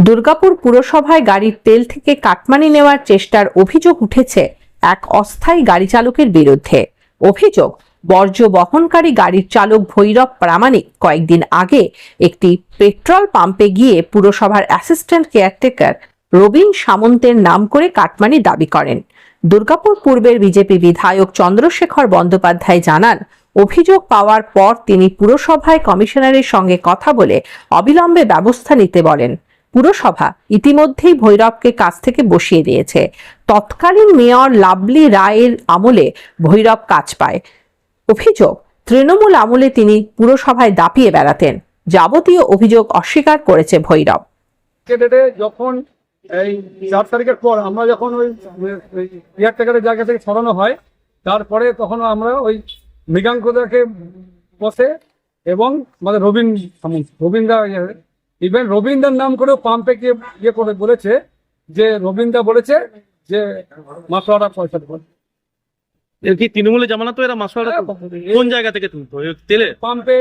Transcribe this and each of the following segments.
দুর্গাপুর পুরসভায় গাড়ির তেল থেকে কাটমানি নেওয়ার চেষ্টার অভিযোগ উঠেছে এক অস্থায়ী গাড়ি চালকের বিরুদ্ধে। অভিযোগ, বর্জ্য বহনকারী গাড়ির চালক ভৈরব প্রামাণিক কয়েকদিন আগে একটি পেট্রোল পাম্পে গিয়ে পুরসভার অ্যাসিস্ট্যান্ট কেয়ারটেকার রবীন সামন্তের নাম করে কাটমানি দাবি করেন। দুর্গাপুর পূর্বের বিজেপি বিধায়ক চন্দ্রশেখর বন্দ্যোপাধ্যায় জানান, অভিযোগ পাওয়ার পর তিনি পুরসভায় কমিশনারের সঙ্গে কথা বলে অবিলম্বে ব্যবস্থা নিতে বলেন। পুরসভা ইতিমধ্যেই ভৈরবকে কাজ থেকে বসিয়ে দিয়েছে। তৎকালীন মেয়র লাভলি রায়ের আমলে ভৈরব কাজ পায়। অভিযোগ, তৃণমূল আমলে তিনি পুরসভায় দাপিয়ে বেড়াতেন। যাবতীয় অভিযোগ অস্বীকার করেছে ভৈরব। যখন এই 4 তারিখের পর আমরা যখন ওই কেয়ারটেকারের জায়গা থেকে সরানো হয়, তারপরে তখন আমরা ওই মৃগাঙ্কদাকে বসে এবং আমাদের রবীন্দ্র ইভেন রবীন্দ্রের নাম করেও পাম্পে গিয়ে করে বলেছে যে রবীন্দ্র বলেছে যে মাসোয়ারা পয়সা দেবো। এর কি তৃণমূলে জামানা তো এরা মাসোয়ারা কোন জায়গা থেকে তুলতো তেলে পাম্পে?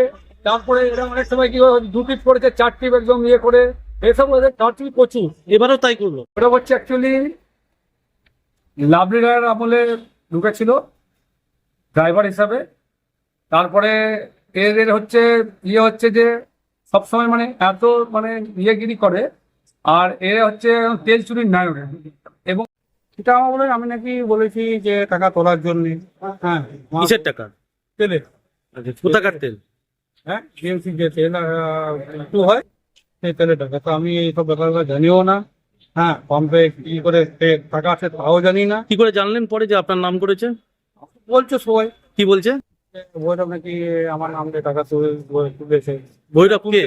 তারপরে এরা অনেক সময় কি 2 টিপ করেছে, 4 টিপ একদম ইয়ে করে এসব 4 টিপ প্রচুর। এবারও তাই করলো। ওটা হচ্ছে অ্যাকচুয়ালি লাভলি রায়ের আমলে ঢুকেছিল ড্রাইভার হিসাবে। তারপরে এদের হচ্ছে যে সবসময় মানে এত মানে ইয়েগিরি করে, আর এরা হচ্ছে তেল চুরির নায়ক। এবং এটা আমার বলে আমি নাকি বলেছি যে টাকা তোলার জন্য। হ্যাঁ, কিসের টাকা? তেলে। কোথাকার তেল? হ্যাঁ, বিএমসি যে তেল একটু হয় সেই তেলের টাকা। তো আমি এইসব ব্যাপারগুলো জানিও না। হ্যাঁ, পাম্পে কি করে টাকা আছে তাও জানি না। কি করে জানলেন পরে যে আপনার নাম করেছে? বলছো সবাই। কি বলছে? ভৈরব নাকি আমার নাম দিয়ে টাকা তুলেছে। ভৈরব কে?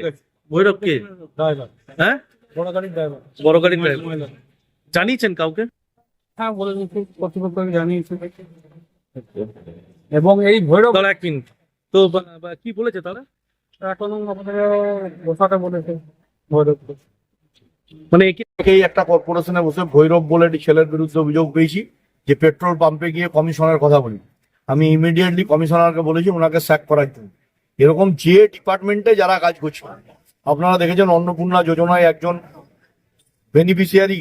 ভৈরব কে? ড্রাইভার। হ্যাঁ, বড় গাড়ির ড্রাইভার। বড় গাড়ির ড্রাইভার। জানিয়েছেন কাউকে? হ্যাঁ, বলে দিচ্ছি, কর্তৃপক্ষকে জানিয়েছি। এবং এই ভৈরব এক মিনিট তো কি বলেছে তারা? এখন আমাদের বসাটা বলেছে ভৈরব। মানে এই একটা কর্পোরেশনে বসে ভৈরব বলে একটি ছেলের বিরুদ্ধে অভিযোগ পেয়েছি যে পেট্রোল পাম্পে গিয়ে কমিশনের কথা বলি। আমি ইমিডিয়েটলি কমিশনারকে বলেছি ওনাকে স্যাক করার জন্য। এরকম যে ডিপার্টমেন্টে যারা কাজ করছে, আপনারা দেখেছেন অন্নপূর্ণা যোজনায় একজন বেনিফিশিয়ারি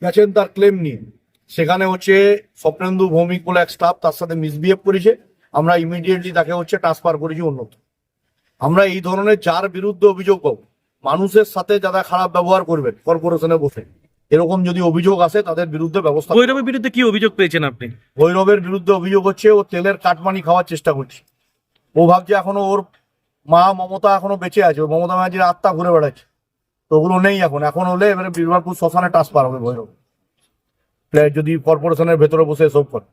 গেছেন তার ক্লেম নিয়ে, সেখানে হচ্ছে স্বপ্নেন্দু ভৌমিক বলে এক স্টাফ তার সাথে মিসবিহেভ করেছে। আমরা ইমিডিয়েটলি তাকে হচ্ছে ট্রান্সফার করেছি অন্যত্র। আমরা এই ধরনের যার বিরুদ্ধে অভিযোগ পাবো, মানুষের সাথে যারা খারাপ ব্যবহার করবেন কর্পোরেশনে বসে, এরকম যদি অভিযোগ আসে তাদের বিরুদ্ধে ব্যবস্থা। ভৈরবের বিরুদ্ধে কি অভিযোগ পেয়েছেন আপনি? ভৈরবের বিরুদ্ধে অভিযোগ হচ্ছে ও তেলের কাটমানি খাওয়ার চেষ্টা করছে। ও ভাবছে এখনো ওর মা মমতা এখনো বেঁচে আছে, ওর মমতা ব্যানার্জির আত্মা ঘুরে বেড়াচ্ছে। তো ওগুলো নেই এখন হলে এবারে বীরবারপুর শ্মশানে ট্রান্সফার হবে ভৈরব, যদি কর্পোরেশনের ভেতরে বসে এসব করে।